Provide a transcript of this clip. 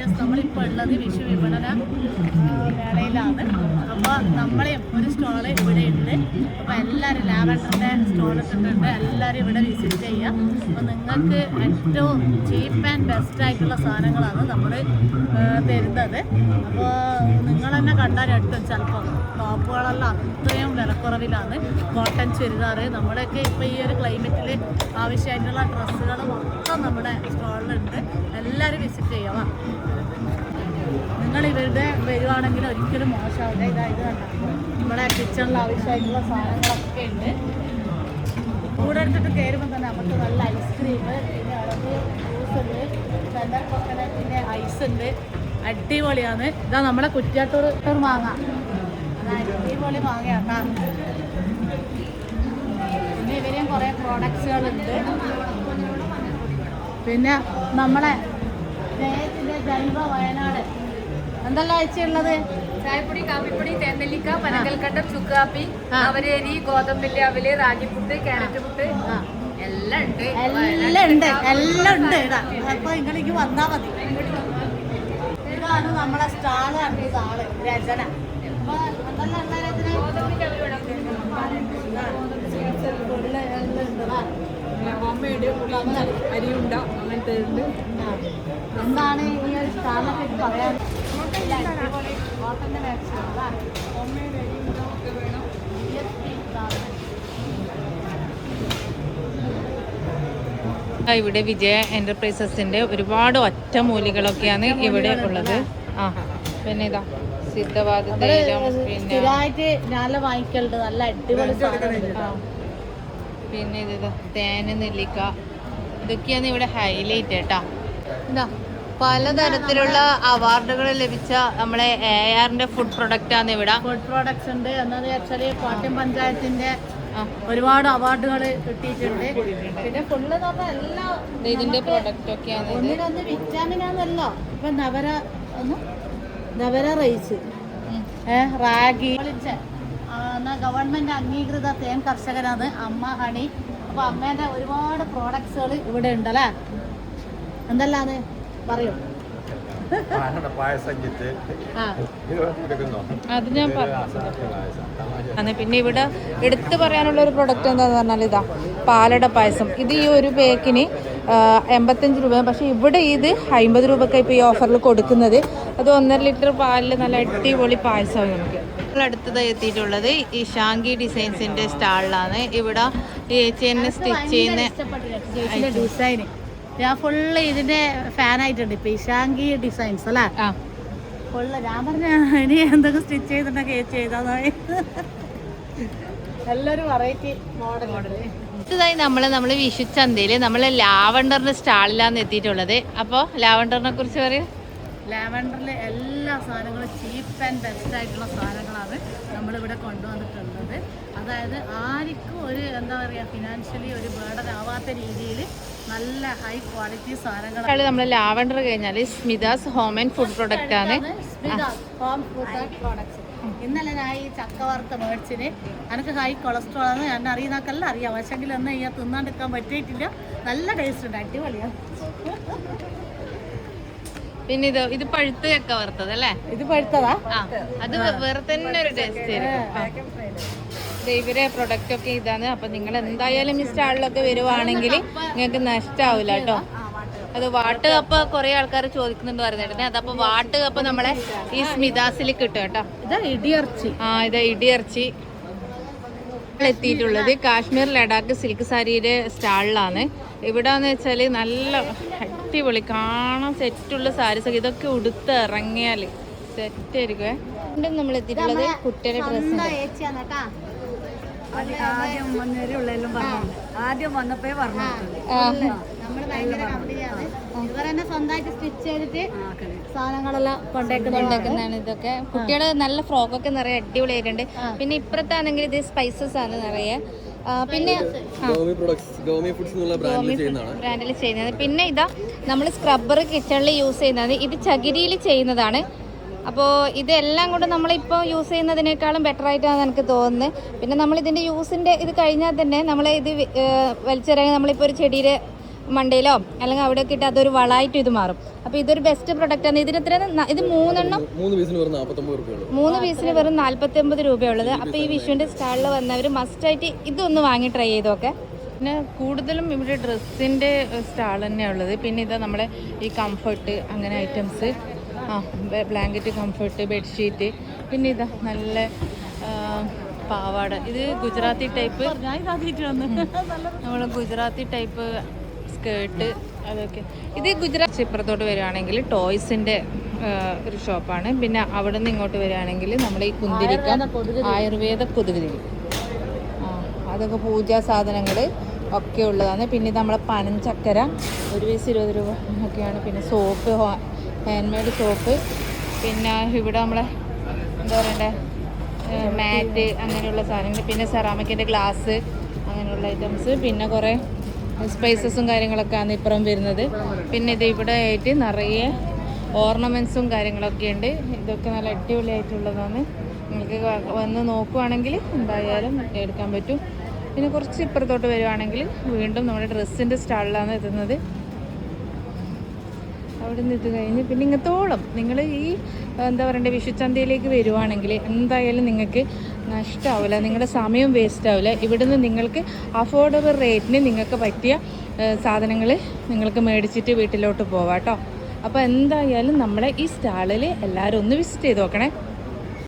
Yes, നമ്മളിപ്പോൾ ഉള്ളത് വിഷു വിപണന മേളയിലാണ്. അപ്പോൾ നമ്മളെയും ഒരു സ്റ്റോള് ഇവിടെ ഉണ്ട്. അപ്പോൾ എല്ലാവരും ലാവൻഡറിൻ്റെ സ്റ്റോൾ ഇട്ടിട്ടുണ്ട്. എല്ലാവരും ഇവിടെ വിസിറ്റ് ചെയ്യാം. അപ്പോൾ നിങ്ങൾക്ക് ഏറ്റവും ചീപ്പ് ആൻഡ് ബെസ്റ്റ് ആയിട്ടുള്ള സാധനങ്ങളാണ് നമ്മൾ തരുന്നത്. അപ്പോൾ നിങ്ങൾ തന്നെ കണ്ടാൽ എട്ടും ചിലപ്പോൾ ടോപ്പുകളെല്ലാം അത്രയും വിലക്കുറവിലാണ്. കോട്ടൺ ചുരിദാർ, നമ്മുടെയൊക്കെ ഇപ്പോൾ ഈ ഒരു ക്ലൈമറ്റിൽ ആവശ്യമായിട്ടുള്ള ഡ്രസ്സുകൾ മൊത്തം നമ്മുടെ സ്റ്റോളിലുണ്ട്. എല്ലാവരും വിസിറ്റ് ചെയ്യാം. നിങ്ങൾ ഇവരുടെ വരുവാണെങ്കിൽ ഒരിക്കലും മോശമാവില്ല. ഇത് കണ്ട നമ്മുടെ കിച്ചണിൽ ആവശ്യമായിട്ടുള്ള സാധനങ്ങളൊക്കെ ഉണ്ട്. കൂടെ എടുത്തിട്ട് കയറുമ്പോൾ തന്നെ നമുക്ക് നല്ല ഐസ്ക്രീം, പിന്നെ അളവ് ജ്യൂസ് ഉണ്ട്, സെൻറ്റർ കൊക്കനറ്റിൻ്റെ ഐസ് ഉണ്ട്. അടിപൊളിയാണ്. ഇതാ നമ്മളെ കുറ്റ്യാട്ടൂർ മാങ്ങ, അടിപൊളി മാങ്ങയാട്ടാ. പിന്നെ ഇവരെയും കുറേ പ്രോഡക്ട്സുകളുണ്ട്. പിന്നെ നമ്മളെ ജയത്തിൻ്റെ ജൈവ വയനാട് എന്തെല്ലാം അയച്ചുള്ളത്? ചായപ്പൊടി, കാപ്പിപ്പൊടി, തേനെല്ലിക്ക, പനകൽക്കണ്ടം, ചുക്കാപ്പി, അവരേരി, ഗോതമ്പിന്റെ അവല്, റാഗിപ്പുട്ട്, ക്യാരറ്റ് പുട്ട് എല്ലാം ഉണ്ട്. എല്ലാം ഉണ്ട്. അപ്പൊ നിങ്ങളിക്ക് വന്നാ മതി. ഇതാണ് നമ്മളെ സ്റ്റാള് കണ്ടിട്ട് ആള് രചന. അപ്പൊ എന്തെല്ലാം ഉള്ള രചന? അരിയുണ്ട അങ്ങനത്തെ ഉണ്ട്. എന്താണ് ഈ ഒരു സ്റ്റാളിനെ പറ്റി പറയാൻ? ഇവിടെ വിജയ എന്റർപ്രൈസസിന്റെ ഒരുപാട് ഒറ്റമൂലികളൊക്കെയാണ് ഇവിടെ ഉള്ളത്. ആ പിന്നെ ഇതാ സിദ്ധവാദ തൈലം, പിന്നെ നല്ല വാങ്ങിക്കലുണ്ട്. നല്ല അടിപൊളി പിന്നെ ഇത് തേന് നെല്ലിക്ക, ഇതൊക്കെയാണ് ഇവിടെ ഹൈലൈറ്റ് കേട്ടാ. ഇതാ പലതരത്തിലുള്ള അവാർഡുകൾ ലഭിച്ച നമ്മളെ ARന്റെ ഫുഡ് പ്രൊഡക്റ്റ് ആണ് ഇവിടെ. ഫുഡ് പ്രോഡക്ട്സ് ഉണ്ട്. എന്താണെന്ന് വെച്ചാൽ കോട്ടയം പഞ്ചായത്തിന്റെ ഒരുപാട് അവാർഡുകൾ കിട്ടിയിട്ടുണ്ട്. പിന്നെ ഫുള്ള് പറഞ്ഞാൽ എല്ലാ ഇതിന്റെ പ്രൊഡക്റ്റ് ഒക്കെയാണ്. ഒന്നിനൊന്ന് വിറ്റാമിനാന്നല്ലോ. ഇപ്പൊ നവര റൈസ്, റാഗി, ഗവൺമെന്റ് അംഗീകൃത തേൻ കർഷകനാണ് അമ്മ ഹണി. അപ്പൊ അമ്മേന്റെ ഒരുപാട് പ്രോഡക്ട്സുകൾ ഇവിടെ ഉണ്ടല്ലേ. എന്തെല്ലാന്ന് പറയൂ. അത് ഞാൻ പറഞ്ഞു. പിന്നെ ഇവിടെ എടുത്തു പറയാനുള്ള ഒരു പ്രൊഡക്റ്റ് എന്താന്ന് പറഞ്ഞാൽ ഇതാ പാലട പായസം. ഇത് ഈ ഒരു പേക്കിന് 85 രൂപ. പക്ഷെ ഇവിടെ ഇത് 50 രൂപയ്ക്ക് ഇപ്പോൾ ഈ ഓഫറിൽ കൊടുക്കുന്നത്. അത് 1.5 ലിറ്റർ പാലിൽ നല്ല അടിപൊളി പായസമാണ്. നമുക്ക് അടുത്തതായി എത്തിയിട്ടുള്ളത് ഈ ഷാങ്കി ഡിസൈൻസിന്റെ സ്റ്റാളിലാണ്. ഇവിടെ ചേച്ചിനെ സ്റ്റിച്ച് ചെയ്യുന്ന ഡിസൈൻ ഞാൻ ഫുള്ള് ഇതിന്റെ ഫാനായിട്ടുണ്ട്. ഇപ്പൊ ഇഷാങ്കി ഡിസൈൻസ് അല്ലേ ഫുള്ള്. ഞാൻ പറഞ്ഞ ഇനി എന്തൊക്കെ സ്റ്റിച്ച് ചെയ്തിട്ടുണ്ടെങ്കിൽ ചേച്ചി ചെയ്താൽ എല്ലാവരും വെറൈറ്റി മോഡൽ. അടുത്തതായി നമ്മൾ വിഷുച്ചന്തയിൽ നമ്മൾ ലാവണ്ടറിന്റെ സ്റ്റാളിലാണ് എത്തിയിട്ടുള്ളത്. അപ്പോൾ ലാവണ്ടറിനെ കുറിച്ച് പറയും. ലാവൻഡറിൽ എല്ലാ സാധനങ്ങളും ചീപ്പ് ആൻഡ് ബെസ്റ്റ് ആയിട്ടുള്ള സാധനങ്ങളാണ് നമ്മളിവിടെ കൊണ്ടുവന്നിട്ടുള്ളത്. അതായത് ആർക്കും ഒരു എന്താ പറയുക ഫിനാൻഷ്യലി ഒരു ബേർഡൻ ആവാത്ത രീതിയിൽ നല്ല ഹൈ ക്വാളിറ്റി സാധനങ്ങൾ. നമ്മൾ ലാവണ്ടർ കഴിഞ്ഞാൽ സ്മിതാസ് ഹോം ആൻഡ് ഫുഡ് പ്രൊഡക്റ്റ് ആണ്. Home food products. ഇന്നലെ ഞാൻ ഈ ചക്ക വറുത്ത മേടിച്ചിന് എനിക്ക് ഹൈ കൊളസ്ട്രോൾ ആണ്. ഞാൻ അറിയുന്നവർക്കെല്ലാം അറിയാം. പക്ഷെങ്കിൽ ഒന്നും ഈ തിന്നാണ്ടിരിക്കാൻ പറ്റിയിട്ടില്ല. നല്ല ടേസ്റ്റ് ഉണ്ട്, അടിപൊളിയാണ്. പിന്നെ ഇത് പഴുത്ത ചക്ക വറുത്തത് അല്ലേ? ഇത് പഴുത്തതാ. അത് വേറെ തന്നെ ഒരു ടേസ്റ്റ് ആയിരിക്കും. ഇവരെ പ്രൊഡക്റ്റ് ഒക്കെ ഇതാണ്. അപ്പൊ നിങ്ങൾ എന്തായാലും ഈ സ്റ്റാളിലൊക്കെ വരുവാണെങ്കിൽ നിങ്ങൾക്ക് നഷ്ടാവില്ല കേട്ടോ. അത് വാട്ട് കപ്പ് കുറെ ആൾക്കാർ ചോദിക്കുന്നുണ്ട് പറഞ്ഞിട്ടുണ്ട്. അതപ്പോ വാട്ട് കപ്പ് നമ്മളെ ഈ സ്മിതാസിൽ കിട്ടും കേട്ടോ. ഇതാ ഇടിയിറച്ചി. ഇത് ഇടിയിറച്ചി എത്തിയിട്ടുള്ളത് കാശ്മീർ ലഡാക്ക് സിൽക്ക് സാരിയുടെ സ്റ്റാളിലാണ്. ഇവിടെന്ന് വെച്ചാല് നല്ല അടിപൊളി കാണാൻ സെറ്റുള്ള സാരീസ്. ഇതൊക്കെ ഉടുത്ത് ഇറങ്ങിയാല് സെറ്റ് ആയിരിക്കുവേ. നമ്മൾ എത്തിയിട്ടുള്ളത് കുട്ടിയുടെ ഡ്രസ്സ്. ആദ്യം വന്നപ്പോ പറഞ്ഞു ഇവരെന്നെ സ്വന്തമായിട്ട് സ്റ്റിച്ച് ചെയ്തിട്ട് സാധനങ്ങളെല്ലാം കൊണ്ടേക്കുന്നതാണ്. ഇതൊക്കെ കുട്ടികള് നല്ല ഫ്രോക്കൊക്കെ നിറയെ അടിപൊളിയായിട്ടുണ്ട്. പിന്നെ ഇപ്പുറത്താണെങ്കിൽ ഇത് സ്പൈസസ് ആണ് നിറയെ. പിന്നെ ബ്രാൻഡിൽ ചെയ്യുന്നത്. പിന്നെ ഇതാ നമ്മൾ സ്ക്രബ്ബർ കിച്ചണിൽ യൂസ് ചെയ്യുന്നത്. ഇത് ചകിരിയിൽ ചെയ്യുന്നതാണ്. അപ്പോൾ ഇതെല്ലാം കൊണ്ട് നമ്മളിപ്പോൾ യൂസ് ചെയ്യുന്നതിനേക്കാളും ബെറ്റർ ആയിട്ടാണ് എനിക്ക് തോന്നുന്നത്. പിന്നെ നമ്മളിതിൻ്റെ യൂസിൻ്റെ ഇത് കഴിഞ്ഞാൽ തന്നെ നമ്മൾ ഇത് വലിച്ചെറിയാൻ നമ്മളിപ്പോൾ ഒരു ചെടിയുടെ മണ്ടയിലോ അല്ലെങ്കിൽ അവിടെയൊക്കെ ഇട്ട് അതൊരു വളമായിട്ട് ഇത് മാറും. അപ്പോൾ ഇതൊരു ബെസ്റ്റ് പ്രൊഡക്റ്റാണ്. ഇതിന് എത്ര ഇത് 3 പീസിന് വെറും 49 രൂപയുള്ളത്. അപ്പോൾ ഈ വിഷുവിൻ്റെ സ്റ്റാളിൽ വന്നവർ മസ്റ്റായിട്ട് ഇതൊന്ന് വാങ്ങി ട്രൈ ചെയ്തോക്കെ. പിന്നെ കൂടുതലും ഇവിടെ ഡ്രസ്സിൻ്റെ സ്റ്റാൾ തന്നെയാണ് ഉള്ളത്. പിന്നെ ഇതാ നമ്മുടെ ഈ കംഫർട്ട് അങ്ങനെ ഐറ്റംസ്, ബ്ലാങ്കറ്റ്, കംഫർട്ട്, ബെഡ്ഷീറ്റ്. പിന്നെ ഇതാ നല്ല പാവാട. ഇത് ഗുജറാത്തി ടൈപ്പ്, നമ്മൾ ഗുജറാത്തി ടൈപ്പ് സ്കേർട്ട് അതൊക്കെ. ഇത് ഗുജറാത്ത്. ഇപ്പുറത്തോട്ട് വരികയാണെങ്കിൽ ടോയ്സിൻ്റെ ഒരു ഷോപ്പാണ്. പിന്നെ അവിടെ നിന്ന് ഇങ്ങോട്ട് വരികയാണെങ്കിൽ നമ്മൾ ഈ കുന്തിരിക്ക ആയുർവേദ കൊതുകുതിരി, അതൊക്കെ പൂജാ സാധനങ്ങൾ ഒക്കെ ഉള്ളതാണ്. പിന്നെ ഇത് നമ്മളെ പനഞ്ചക്കര 1 പീസ് 20 രൂപ ഒക്കെയാണ്. പിന്നെ സോപ്പ്, ഹാൻഡ് മെയ്ഡ് സോപ്പ്. പിന്നെ ഇവിടെ നമ്മളെ എന്താ പറയണ്ടേ മാറ്റ് അങ്ങനെയുള്ള സാധനങ്ങൾ. പിന്നെ സെറാമിക്കിൻ്റെ ഗ്ലാസ് അങ്ങനെയുള്ള ഐറ്റംസ്. പിന്നെ കുറേ സ്പൈസസും കാര്യങ്ങളൊക്കെയാണ് ഇപ്പുറം വരുന്നത്. പിന്നെ ഇത് ഇവിടെ ആയിട്ട് നിറയെ ഓർണമെൻറ്റ്സും കാര്യങ്ങളൊക്കെ ഉണ്ട്. ഇതൊക്കെ നല്ല അടിപൊളിയായിട്ടുള്ളതാണ്. നിങ്ങൾക്ക് വന്ന് നോക്കുവാണെങ്കിൽ എന്തായാലും എടുക്കാൻ പറ്റും. പിന്നെ കുറച്ച് ഇപ്പുറത്തോട്ട് വരുവാണെങ്കിൽ വീണ്ടും നമ്മുടെ ഡ്രസ്സിൻ്റെ സ്റ്റാളിലാണ് എത്തുന്നത്. അവിടെ നിന്ന് ഇത് കഴിഞ്ഞ് പിന്നെ ഇങ്ങത്തോളം നിങ്ങൾ ഈ എന്താ പറയണ്ടേ വിഷുച്ചന്തയിലേക്ക് വരുവാണെങ്കിൽ എന്തായാലും നിങ്ങൾക്ക് നഷ്ടമാവില്ല, നിങ്ങളുടെ സമയം വേസ്റ്റ് ആവില്ല. ഇവിടുന്ന് നിങ്ങൾക്ക് അഫോർഡബിൾ റേറ്റിന് നിങ്ങൾക്ക് പറ്റിയ സാധനങ്ങൾ നിങ്ങൾക്ക് മേടിച്ചിട്ട് വീട്ടിലോട്ട് പോവാം കേട്ടോ. അപ്പോൾ എന്തായാലും നമ്മളെ ഈ സ്റ്റാളിൽ എല്ലാവരും ഒന്ന് വിസിറ്റ് ചെയ്ത് നോക്കണേ.